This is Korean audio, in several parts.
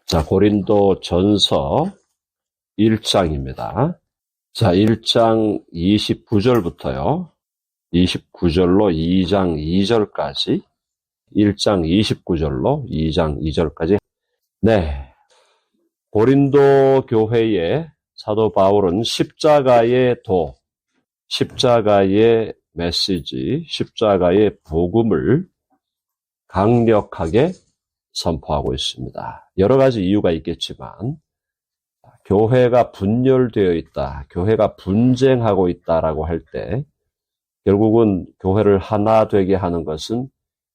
자, 고린도 전서 1장입니다. 자, 1장 29절부터요. 29절로 2장 2절까지, 1장 29절로 2장 2절까지. 네. 고린도 교회의 사도 바울은 십자가의 십자가의 메시지, 십자가의 복음을 강력하게 선포하고 있습니다. 여러 가지 이유가 있겠지만 교회가 분열되어 있다, 교회가 분쟁하고 있다라고 할 때 결국은 교회를 하나 되게 하는 것은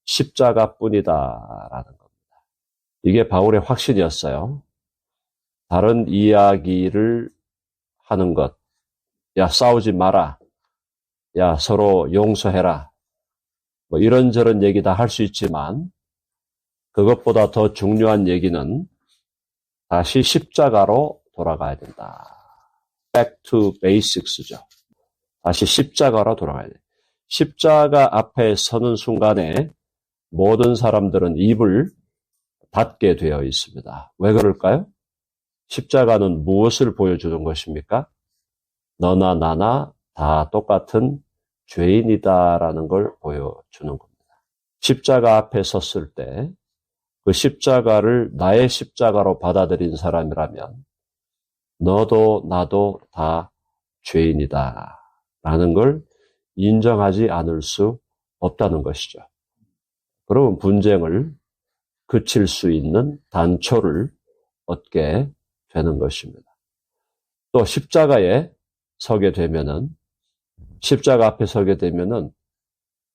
십자가뿐이다라는 겁니다. 이게 바울의 확신이었어요. 다른 이야기를 하는 것, 야 싸우지 마라, 야 서로 용서해라, 뭐 이런저런 얘기 다 할 수 있지만 그것보다 더 중요한 얘기는 다시 십자가로 돌아가야 된다. Back to basics죠. 다시 십자가로 돌아가야 돼. 십자가 앞에 서는 순간에 모든 사람들은 입을 닫게 되어 있습니다. 왜 그럴까요? 십자가는 무엇을 보여주는 것입니까? 너나 나나 다 똑같은 죄인이다라는 걸 보여주는 겁니다. 십자가 앞에 섰을 때 그 십자가를 나의 십자가로 받아들인 사람이라면 너도 나도 다 죄인이다 라는 걸 인정하지 않을 수 없다는 것이죠. 그러면 분쟁을 그칠 수 있는 단초를 얻게 되는 것입니다. 또 십자가 앞에 서게 되면은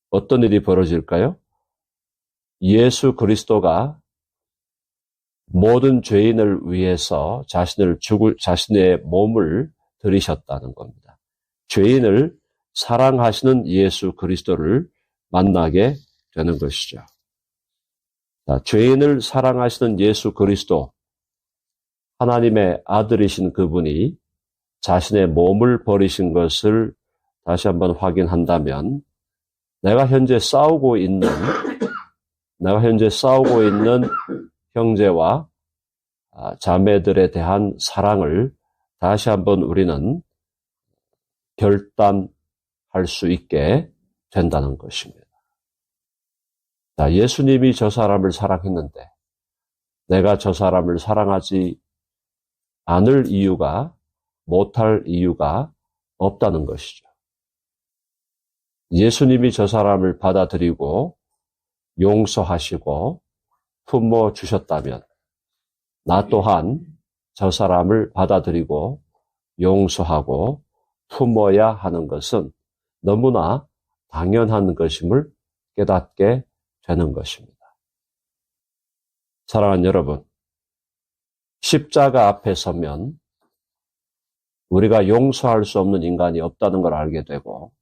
어떤 일이 벌어질까요? 예수 그리스도가 모든 죄인을 위해서 자신의 몸을 들이셨다는 겁니다. 죄인을 사랑하시는 예수 그리스도를 만나게 되는 것이죠. 자, 죄인을 사랑하시는 예수 그리스도, 하나님의 아들이신 그분이 자신의 몸을 버리신 것을 다시 한번 확인한다면 내가 현재 싸우고 있는 형제와 자매들에 대한 사랑을 다시 한번 우리는 결단할 수 있게 된다는 것입니다. 자, 예수님이 저 사람을 사랑했는데 내가 저 사람을 사랑하지 못할 이유가 없다는 것이죠. 예수님이 저 사람을 받아들이고 용서하시고 품어 주셨다면 나 또한 저 사람을 받아들이고 용서하고 품어야 하는 것은 너무나 당연한 것임을 깨닫게 되는 것입니다. 사랑하는 여러분, 십자가 앞에 서면 우리가 용서할 수 없는 인간이 없다는 걸 알게 되고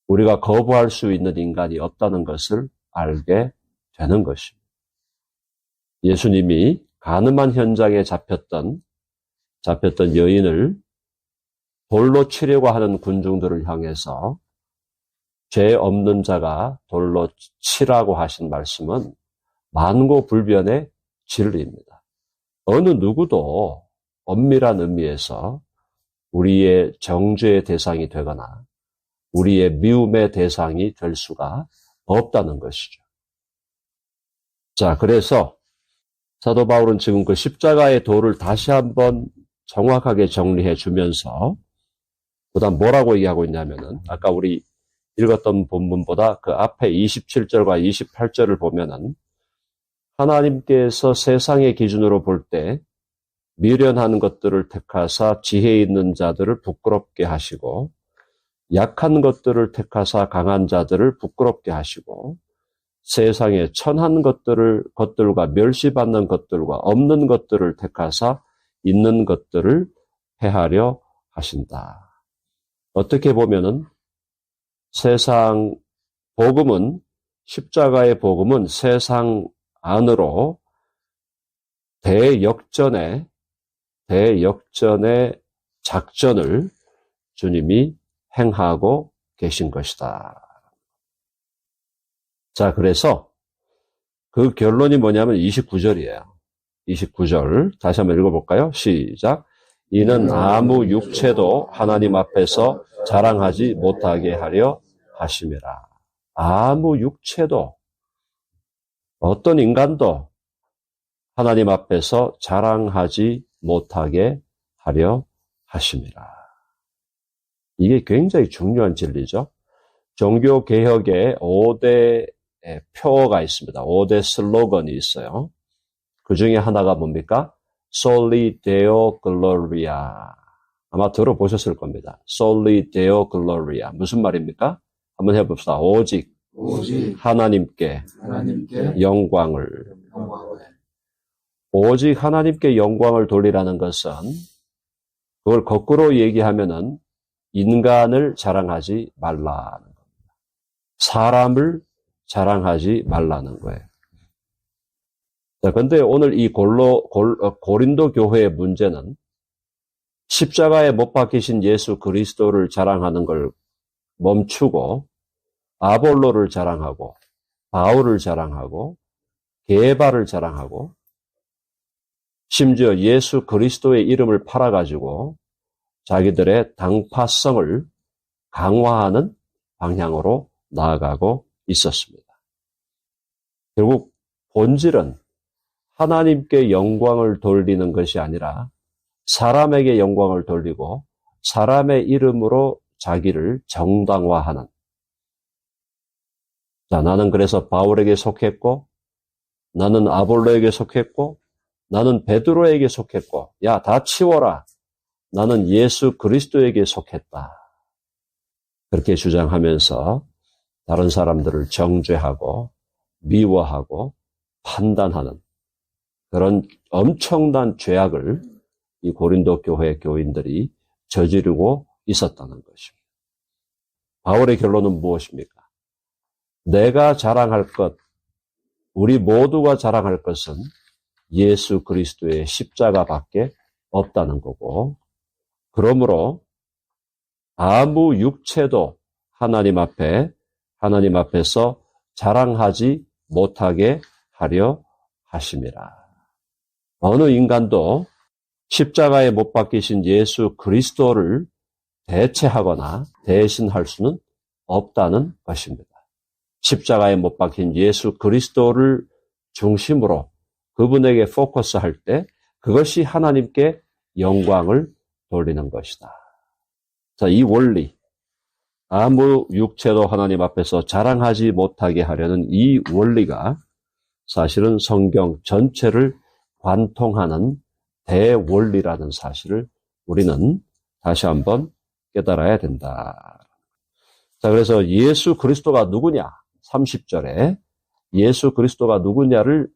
우리가 거부할 수 있는 인간이 없다는 것을 알게 되는 것입니다. 예수님이 간음한 현장에 잡혔던 여인을 돌로 치려고 하는 군중들을 향해서 죄 없는 자가 돌로 치라고 하신 말씀은 만고불변의 진리입니다. 어느 누구도 엄밀한 의미에서 우리의 정죄의 대상이 되거나 우리의 미움의 대상이 될 수가 없다는 것이죠. 자, 그래서 사도 바울은 지금 그 십자가의 도를 다시 한번 정확하게 정리해 주면서 그다음 뭐라고 얘기하고 있냐면은 아까 우리 읽었던 본문보다 그 앞에 27절과 28절을 보면은 하나님께서 세상의 기준으로 볼 때 미련한 것들을 택하사 지혜 있는 자들을 부끄럽게 하시고 약한 것들을 택하사 강한 자들을 부끄럽게 하시고 세상에 천한 것들과 멸시받는 것들과 없는 것들을 택하사 있는 것들을 해하려 하신다. 어떻게 보면은 십자가의 복음은 세상 안으로 대역전의 작전을 주님이 행하고 계신 것이다. 자, 그래서 그 결론이 뭐냐면 29절이에요. 29절 다시 한번 읽어볼까요? 시작. 이는 아무 육체도 하나님 앞에서 자랑하지 못하게 하려 하심이라. 아무 육체도, 어떤 인간도 하나님 앞에서 자랑하지 못하게 하려 하심이라. 이게 굉장히 중요한 진리죠. 종교개혁에 5대 표어가 있습니다. 5대 슬로건이 있어요. 그 중에 하나가 뭡니까? Soli Deo Gloria. 아마 들어보셨을 겁니다. Soli Deo Gloria. 무슨 말입니까? 한번 해봅시다. 오직 하나님께 영광을. 오직 하나님께 영광을 돌리라는 것은, 그걸 거꾸로 얘기하면은 인간을 자랑하지 말라는 겁니다. 사람을 자랑하지 말라는 거예요. 자, 근데 오늘 이 고린도 교회의 문제는 십자가에 못 박히신 예수 그리스도를 자랑하는 걸 멈추고 아볼로를 자랑하고 바울을 자랑하고 게바를 자랑하고 심지어 예수 그리스도의 이름을 팔아가지고 자기들의 당파성을 강화하는 방향으로 나아가고 있었습니다. 결국 본질은 하나님께 영광을 돌리는 것이 아니라 사람에게 영광을 돌리고 사람의 이름으로 자기를 정당화하는. 자, 나는 그래서 바울에게 속했고, 나는 아볼로에게 속했고, 나는 베드로에게 속했고, 야, 다 치워라. 나는 예수 그리스도에게 속했다. 그렇게 주장하면서 다른 사람들을 정죄하고 미워하고 판단하는 그런 엄청난 죄악을 이 고린도 교회 교인들이 저지르고 있었다는 것입니다. 바울의 결론은 무엇입니까? 내가 자랑할 것, 우리 모두가 자랑할 것은 예수 그리스도의 십자가밖에 없다는 거고, 그러므로 아무 육체도 하나님 앞에서 자랑하지 못하게 하려 하심이라. 어느 인간도 십자가에 못 박히신 예수 그리스도를 대체하거나 대신할 수는 없다는 것입니다. 십자가에 못 박힌 예수 그리스도를 중심으로 그분에게 포커스할 때 그것이 하나님께 영광을 돌리는 것이다. 자, 이 원리, 아무 육체도 하나님 앞에서 자랑하지 못하게 하려는 이 원리가 사실은 성경 전체를 관통하는 대원리라는 사실을 우리는 다시 한번 깨달아야 된다. 자, 그래서 예수 그리스도가 누구냐? 30절에 예수 그리스도가 누구냐를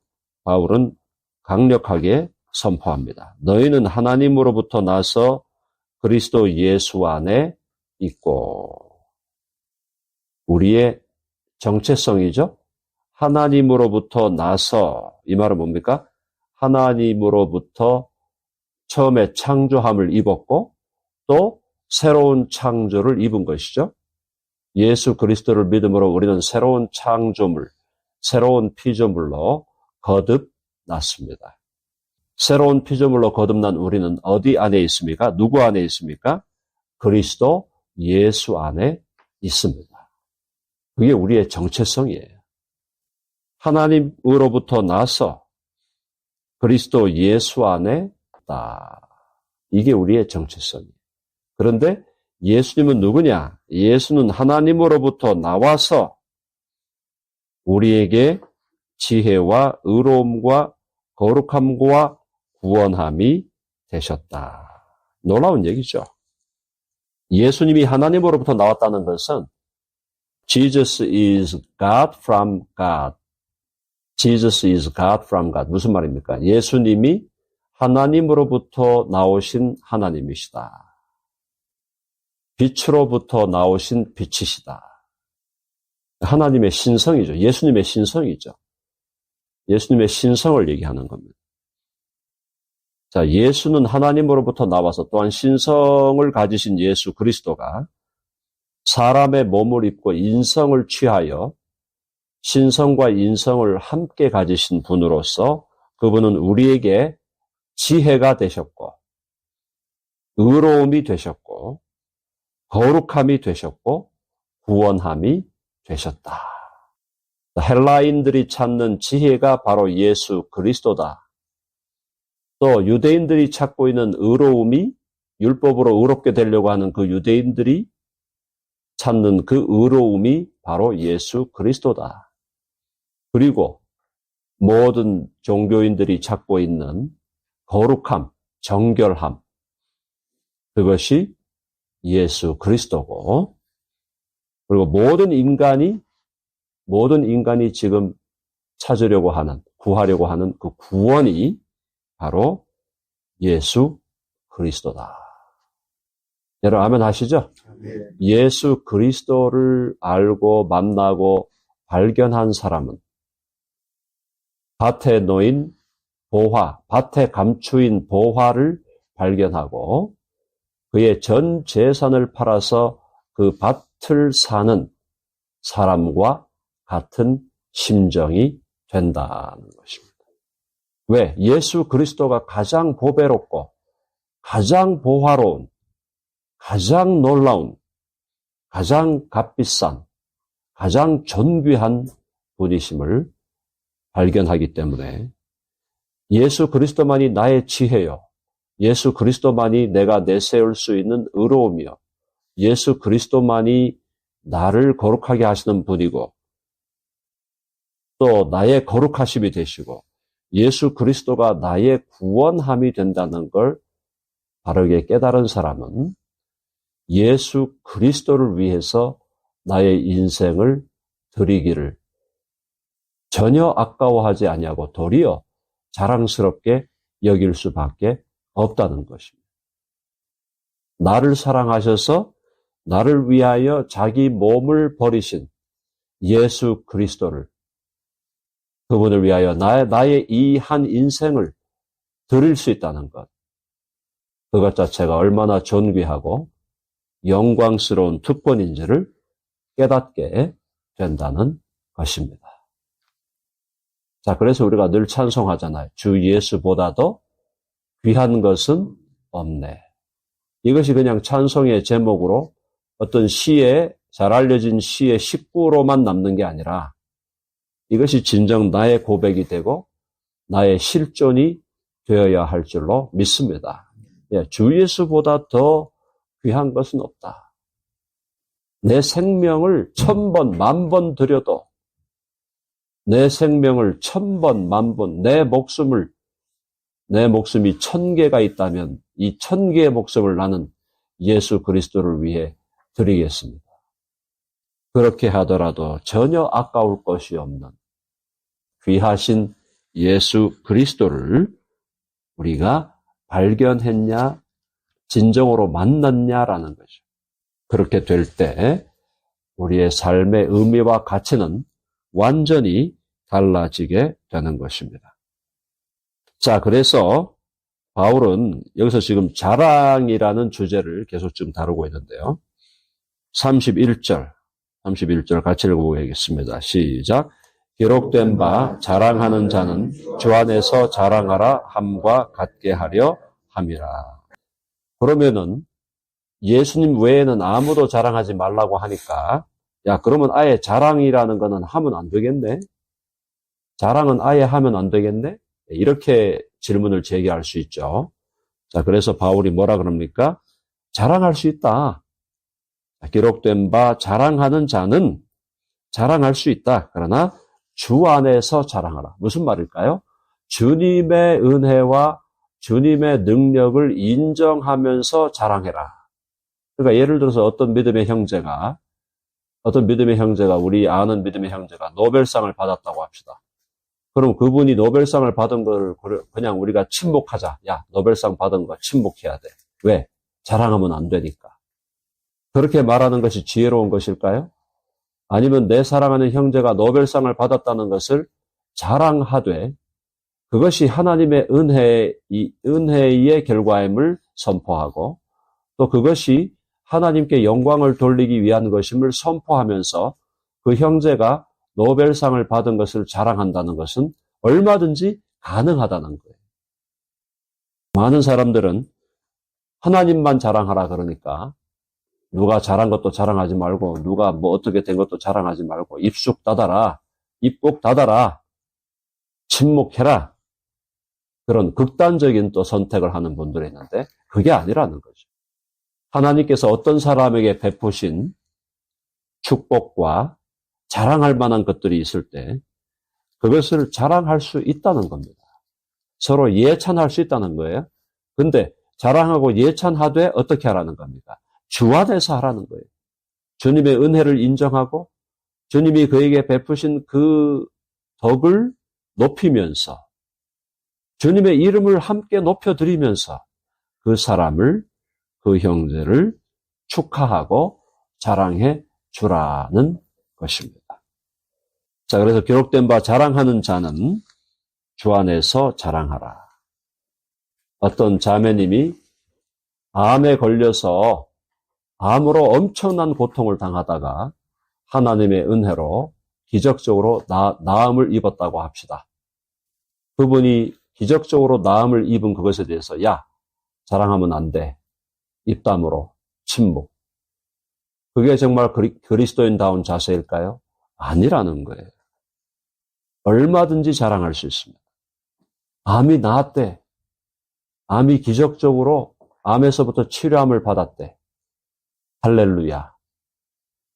바울은 강력하게 선포합니다. 너희는 하나님으로부터 나서 그리스도 예수 안에 있고. 우리의 정체성이죠. 하나님으로부터 나서, 이 말은 뭡니까? 하나님으로부터 처음에 창조함을 입었고 또 새로운 창조를 입은 것이죠. 예수 그리스도를 믿음으로 우리는 새로운 창조물, 새로운 피조물로 거듭났습니다. 새로운 피조물로 거듭난 우리는 어디 안에 있습니까? 누구 안에 있습니까? 그리스도 예수 안에 있습니다. 그게 우리의 정체성이에요. 하나님으로부터 나서 그리스도 예수 안에 있다. 이게 우리의 정체성이에요. 그런데 예수님은 누구냐? 예수는 하나님으로부터 나와서 우리에게 지혜와 의로움과 거룩함과 구원함이 되셨다. 놀라운 얘기죠. 예수님이 하나님으로부터 나왔다는 것은 Jesus is God from God. Jesus is God from God. 무슨 말입니까? 예수님이 하나님으로부터 나오신 하나님이시다. 빛으로부터 나오신 빛이시다. 하나님의 신성이죠. 예수님의 신성이죠. 예수님의 신성을 얘기하는 겁니다. 자, 예수는 하나님으로부터 나와서 또한 신성을 가지신 예수 그리스도가 사람의 몸을 입고 인성을 취하여 신성과 인성을 함께 가지신 분으로서 그분은 우리에게 지혜가 되셨고, 의로움이 되셨고, 거룩함이 되셨고, 구원함이 되셨다. 헬라인들이 찾는 지혜가 바로 예수 그리스도다. 또 유대인들이 찾고 있는 의로움이 율법으로 의롭게 되려고 하는 그 유대인들이 찾는 그 의로움이 바로 예수 그리스도다. 그리고 모든 종교인들이 찾고 있는 거룩함, 정결함, 그것이 예수 그리스도고, 그리고 모든 인간이 지금 찾으려고 하는, 구하려고 하는 그 구원이 바로 예수 그리스도다. 여러분 아멘 하시죠? 예수 그리스도를 알고 만나고 발견한 사람은 밭에 놓인 보화, 밭에 감추인 보화를 발견하고 그의 전 재산을 팔아서 그 밭을 사는 사람과 같은 심정이 된다는 것입니다. 왜? 예수 그리스도가 가장 보배롭고 가장 보화로운, 가장 놀라운, 가장 값비싼, 가장 존귀한 분이심을 발견하기 때문에 예수 그리스도만이 나의 지혜요, 예수 그리스도만이 내가 내세울 수 있는 의로움이요, 예수 그리스도만이 나를 거룩하게 하시는 분이고 또 나의 거룩하심이 되시고 예수 그리스도가 나의 구원함이 된다는 걸 바르게 깨달은 사람은 예수 그리스도를 위해서 나의 인생을 드리기를 전혀 아까워하지 아니하고 도리어 자랑스럽게 여길 수밖에 없다는 것입니다. 나를 사랑하셔서 나를 위하여 자기 몸을 버리신 예수 그리스도를, 그분을 위하여 나의 이 한 인생을 드릴 수 있다는 것, 그것 자체가 얼마나 존귀하고 영광스러운 특권인지를 깨닫게 된다는 것입니다. 자, 그래서 우리가 늘 찬송하잖아요. 주 예수보다도 귀한 것은 없네. 이것이 그냥 찬송의 제목으로 어떤 시에, 잘 알려진 시의 식구로만 남는 게 아니라 이것이 진정 나의 고백이 되고 나의 실존이 되어야 할 줄로 믿습니다. 주 예수보다 더 귀한 것은 없다. 내 생명을 1000번, 10,000번 드려도, 내 생명을 1000번, 10,000번, 내 목숨이 1000개가 있다면 이 1000개의 목숨을 나는 예수 그리스도를 위해 드리겠습니다. 그렇게 하더라도 전혀 아까울 것이 없는 귀하신 예수 그리스도를 우리가 발견했냐, 진정으로 만났냐라는 거죠. 그렇게 될 때 우리의 삶의 의미와 가치는 완전히 달라지게 되는 것입니다. 자, 그래서 바울은 여기서 지금 자랑이라는 주제를 계속 지금 다루고 있는데요. 31절 같이 읽어보겠습니다. 시작. 기록된 바 자랑하는 자는 주 안에서 자랑하라 함과 같게 하려 함이라. 그러면은 예수님 외에는 아무도 자랑하지 말라고 하니까 야, 그러면 아예 자랑이라는 거는 하면 안 되겠네? 자랑은 아예 하면 안 되겠네? 이렇게 질문을 제기할 수 있죠. 자, 그래서 바울이 뭐라 그럽니까? 자랑할 수 있다. 기록된 바 자랑하는 자는 자랑할 수 있다. 그러나 주 안에서 자랑하라. 무슨 말일까요? 주님의 은혜와 주님의 능력을 인정하면서 자랑해라. 그러니까 예를 들어서 어떤 믿음의 형제가 우리 아는 믿음의 형제가 노벨상을 받았다고 합시다. 그럼 그분이 노벨상을 받은 걸 그냥 우리가 침묵하자. 야, 노벨상 받은 거 침묵해야 돼. 왜? 자랑하면 안 되니까. 그렇게 말하는 것이 지혜로운 것일까요? 아니면 내 사랑하는 형제가 노벨상을 받았다는 것을 자랑하되 그것이 하나님의 은혜의 결과임을 선포하고 또 그것이 하나님께 영광을 돌리기 위한 것임을 선포하면서 그 형제가 노벨상을 받은 것을 자랑한다는 것은 얼마든지 가능하다는 거예요. 많은 사람들은 하나님만 자랑하라 그러니까 누가 잘한 것도 자랑하지 말고 누가 뭐 어떻게 된 것도 자랑하지 말고 입 꼭 닫아라, 침묵해라, 그런 극단적인 또 선택을 하는 분들이 있는데 그게 아니라는 거죠. 하나님께서 어떤 사람에게 베푸신 축복과 자랑할 만한 것들이 있을 때 그것을 자랑할 수 있다는 겁니다. 서로 예찬할 수 있다는 거예요. 근데 자랑하고 예찬하되 어떻게 하라는 겁니까? 주 안에서 하라는 거예요. 주님의 은혜를 인정하고 주님이 그에게 베푸신 그 덕을 높이면서 주님의 이름을 함께 높여드리면서 그 사람을, 그 형제를 축하하고 자랑해 주라는 것입니다. 자, 그래서 기록된 바 자랑하는 자는 주 안에서 자랑하라. 어떤 자매님이 암에 걸려서 암으로 엄청난 고통을 당하다가 하나님의 은혜로 기적적으로 나음을 입었다고 합시다. 그분이 기적적으로 나음을 입은 그것에 대해서 야, 자랑하면 안 돼. 입담으로 침묵. 그게 정말 그리스도인다운 자세일까요? 아니라는 거예요. 얼마든지 자랑할 수 있습니다. 암이 나았대. 암이 기적적으로 암에서부터 치료함을 받았대. 할렐루야.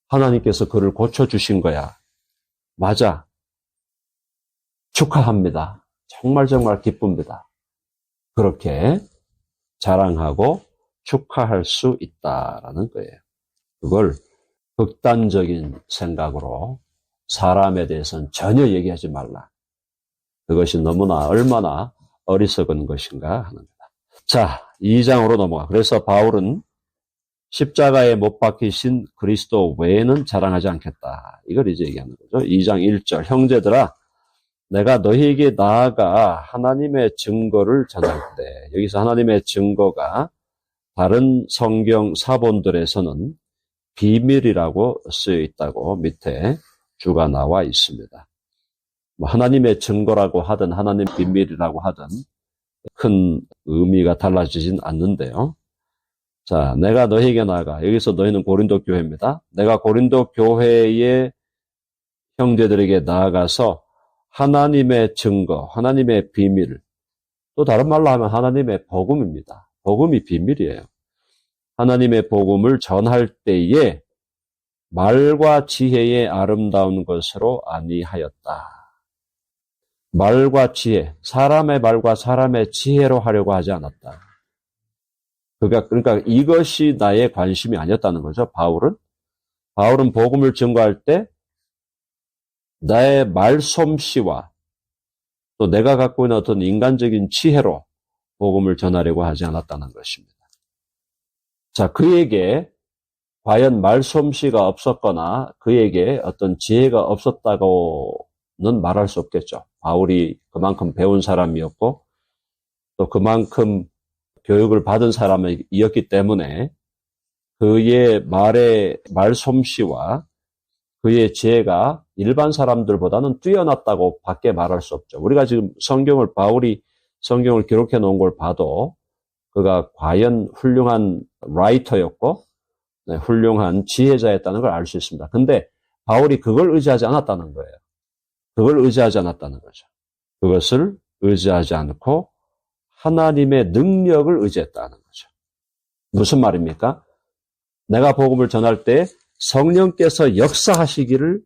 하나님께서 그를 고쳐주신 거야. 맞아. 축하합니다. 정말 기쁩니다. 그렇게 자랑하고 축하할 수 있다라는 거예요. 그걸 극단적인 생각으로 사람에 대해서는 전혀 얘기하지 말라. 그것이 너무나 얼마나 어리석은 것인가 하는 거다. 자, 2장으로 넘어가. 그래서 바울은 십자가에 못 박히신 그리스도 외에는 자랑하지 않겠다. 이걸 이제 얘기하는 거죠. 2장 1절. 형제들아, 내가 너희에게 나아가 하나님의 증거를 전할 때, 여기서 하나님의 증거가 다른 성경 사본들에서는 비밀이라고 쓰여 있다고 밑에 주가 나와 있습니다. 하나님의 증거라고 하든 하나님 비밀이라고 하든 큰 의미가 달라지진 않는데요. 자, 내가 너희에게 나아가, 여기서 너희는 고린도 교회입니다. 내가 고린도 교회의 형제들에게 나아가서 하나님의 증거, 하나님의 비밀, 또 다른 말로 하면 하나님의 복음입니다. 복음이 비밀이에요. 하나님의 복음을 전할 때에 말과 지혜의 아름다운 것으로 아니하였다. 말과 지혜, 사람의 말과 사람의 지혜로 하려고 하지 않았다. 그러니까 이것이 나의 관심이 아니었다는 거죠. 바울은 복음을 증거할 때 나의 말솜씨와 또 내가 갖고 있는 어떤 인간적인 지혜로 복음을 전하려고 하지 않았다는 것입니다. 자, 그에게 과연 말솜씨가 없었거나 그에게 어떤 지혜가 없었다고는 말할 수 없겠죠. 바울이 그만큼 배운 사람이었고 또 그만큼 교육을 받은 사람이었기 때문에 그의 말솜씨와 그의 지혜가 일반 사람들보다는 뛰어났다고 밖에 말할 수 없죠. 우리가 지금 바울이 성경을 기록해 놓은 걸 봐도 그가 과연 훌륭한 라이터였고 훌륭한 지혜자였다는 걸 알 수 있습니다. 근데 바울이 그걸 의지하지 않았다는 거예요. 그걸 의지하지 않았다는 거죠. 그것을 의지하지 않고 하나님의 능력을 의지했다는 거죠. 무슨 말입니까? 내가 복음을 전할 때 성령께서 역사하시기를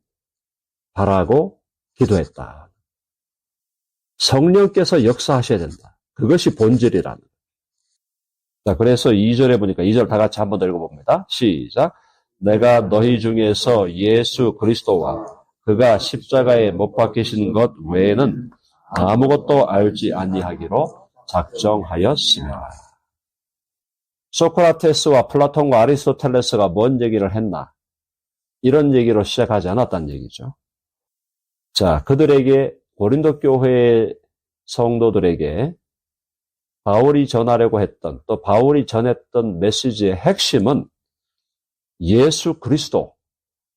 바라고 기도했다. 성령께서 역사하셔야 된다. 그것이 본질이라는 거예요. 자, 그래서 2절에 보니까 2절 다 같이 한번 더 읽어봅니다. 시작. 내가 너희 중에서 예수 그리스도와 그가 십자가에 못 박히신 것 외에는 아무것도 알지 아니하기로 작정하였으나. 소크라테스와 플라톤과 아리스토텔레스가 뭔 얘기를 했나? 이런 얘기로 시작하지 않았다는 얘기죠. 자, 그들에게 고린도 교회의 성도들에게 바울이 전하려고 했던 또 바울이 전했던 메시지의 핵심은 예수 그리스도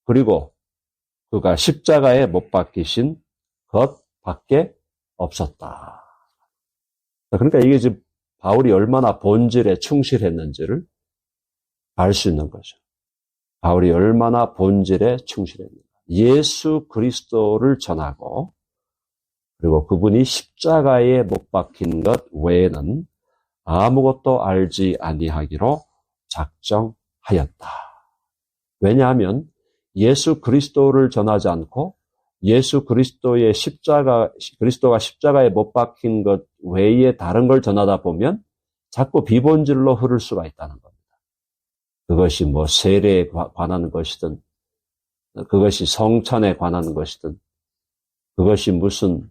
그리고 그가 십자가에 못 박히신 것밖에 없었다. 그러니까 이게 지금 바울이 얼마나 본질에 충실했는지를 알 수 있는 거죠. 바울이 얼마나 본질에 충실했는가. 예수 그리스도를 전하고 그리고 그분이 십자가에 못 박힌 것 외에는 아무것도 알지 아니하기로 작정하였다. 왜냐하면 예수 그리스도를 전하지 않고 예수 그리스도의 그리스도가 십자가에 못 박힌 것 외에 다른 걸 전하다 보면 자꾸 비본질로 흐를 수가 있다는 겁니다. 그것이 뭐 세례에 관한 것이든, 그것이 성찬에 관한 것이든, 그것이 무슨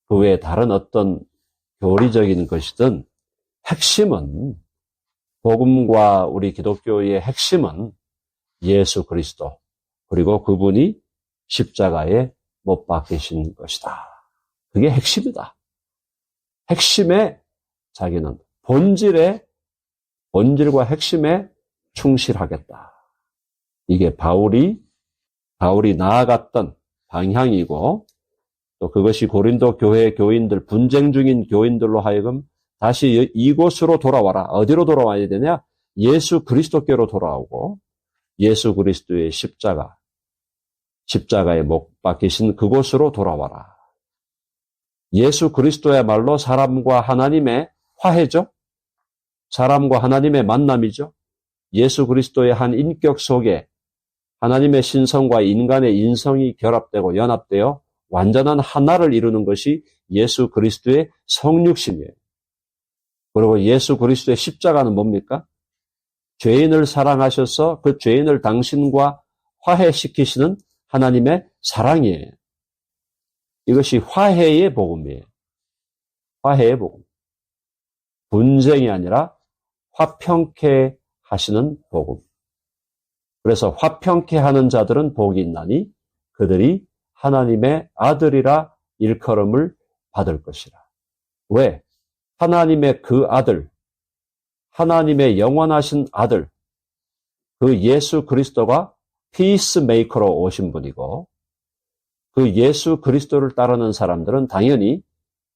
그 외에 다른 어떤 교리적인 것이든, 핵심은, 복음과 우리 기독교의 핵심은 예수 그리스도, 그리고 그분이 십자가에 못 박히신 것이다. 그게 핵심이다. 핵심에 자기는 본질과 핵심에 충실하겠다. 이게 바울이 나아갔던 방향이고, 또 그것이 고린도 교회 교인들, 분쟁 중인 교인들로 하여금 다시 이곳으로 돌아와라. 어디로 돌아와야 되냐? 예수 그리스도께로 돌아오고, 예수 그리스도의 십자가에 못 박히신 그곳으로 돌아와라. 예수 그리스도야말로 사람과 하나님의 화해죠. 사람과 하나님의 만남이죠. 예수 그리스도의 한 인격 속에 하나님의 신성과 인간의 인성이 결합되고 연합되어 완전한 하나를 이루는 것이 예수 그리스도의 성육신이에요. 그리고 예수 그리스도의 십자가는 뭡니까? 죄인을 사랑하셔서 그 죄인을 당신과 화해시키시는 하나님의 사랑이에요. 이것이 화해의 복음이에요. 화해의 복음. 분쟁이 아니라 화평케 하시는 복음. 그래서 화평케 하는 자들은 복이 있나니 그들이 하나님의 아들이라 일컬음을 받을 것이라. 왜? 하나님의 그 아들, 하나님의 영원하신 아들, 그 예수 그리스도가 피스메이커로 오신 분이고, 그 예수 그리스도를 따르는 사람들은 당연히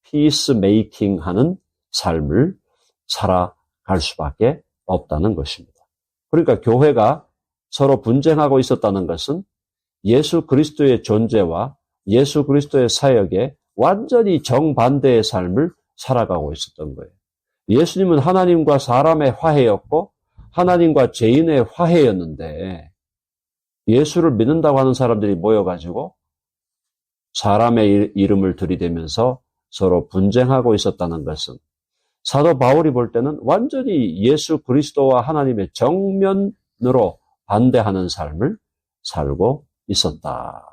피스메이킹 하는 삶을 살아갈 수밖에 없다는 것입니다. 그러니까 교회가 서로 분쟁하고 있었다는 것은 예수 그리스도의 존재와 예수 그리스도의 사역에 완전히 정반대의 삶을 살아가고 있었던 거예요. 예수님은 하나님과 사람의 화해였고 하나님과 죄인의 화해였는데 예수를 믿는다고 하는 사람들이 모여가지고 사람의 이름을 들이대면서 서로 분쟁하고 있었다는 것은 사도 바울이 볼 때는 완전히 예수 그리스도와 하나님의 정면으로 반대하는 삶을 살고 있었다.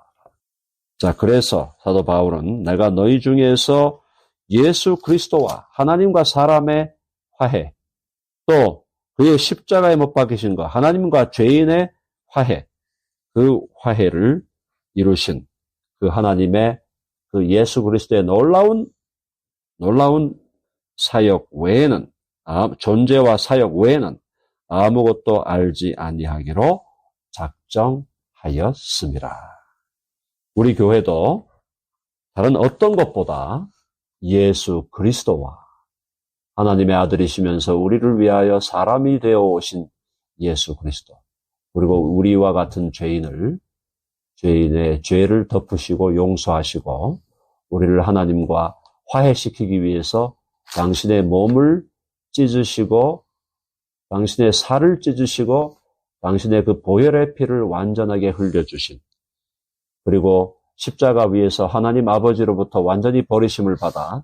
자, 그래서 사도 바울은 내가 너희 중에서 예수 그리스도와 하나님과 사람의 화해, 또 그의 십자가에 못 박히신 것, 하나님과 죄인의 화해, 그 화해를 이루신 그 하나님의 그 예수 그리스도의 놀라운 사역 외에는, 존재와 사역 외에는 아무것도 알지 아니하기로 작정하였습니다. 우리 교회도 다른 어떤 것보다 예수 그리스도와 하나님의 아들이시면서 우리를 위하여 사람이 되어 오신 예수 그리스도, 그리고 우리와 같은 죄인의 죄를 덮으시고 용서하시고 우리를 하나님과 화해시키기 위해서 당신의 몸을 찢으시고 당신의 살을 찢으시고 당신의 그 보혈의 피를 완전하게 흘려주신, 그리고 십자가 위에서 하나님 아버지로부터 완전히 버리심을 받아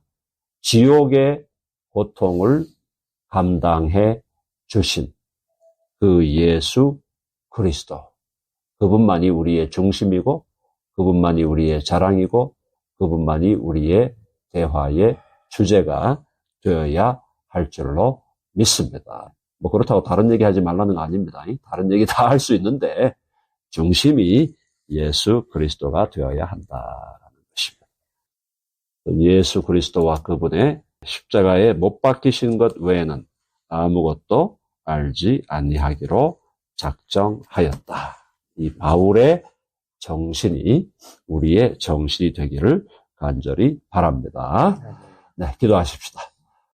지옥의 고통을 감당해 주신 그 예수 그리스도, 그분만이 우리의 중심이고 그분만이 우리의 자랑이고 그분만이 우리의 대화의 주제가 되어야 할 줄로 믿습니다. 뭐 그렇다고 다른 얘기 하지 말라는 거 아닙니다. 다른 얘기 다 할 수 있는데 중심이 예수 그리스도가 되어야 한다는 것입니다. 예수 그리스도와 그분의 십자가에 못 박히신 것 외에는 아무것도 알지 아니하기로 작정하였다. 이 바울의 정신이 우리의 정신이 되기를 간절히 바랍니다. 네, 기도하십시다.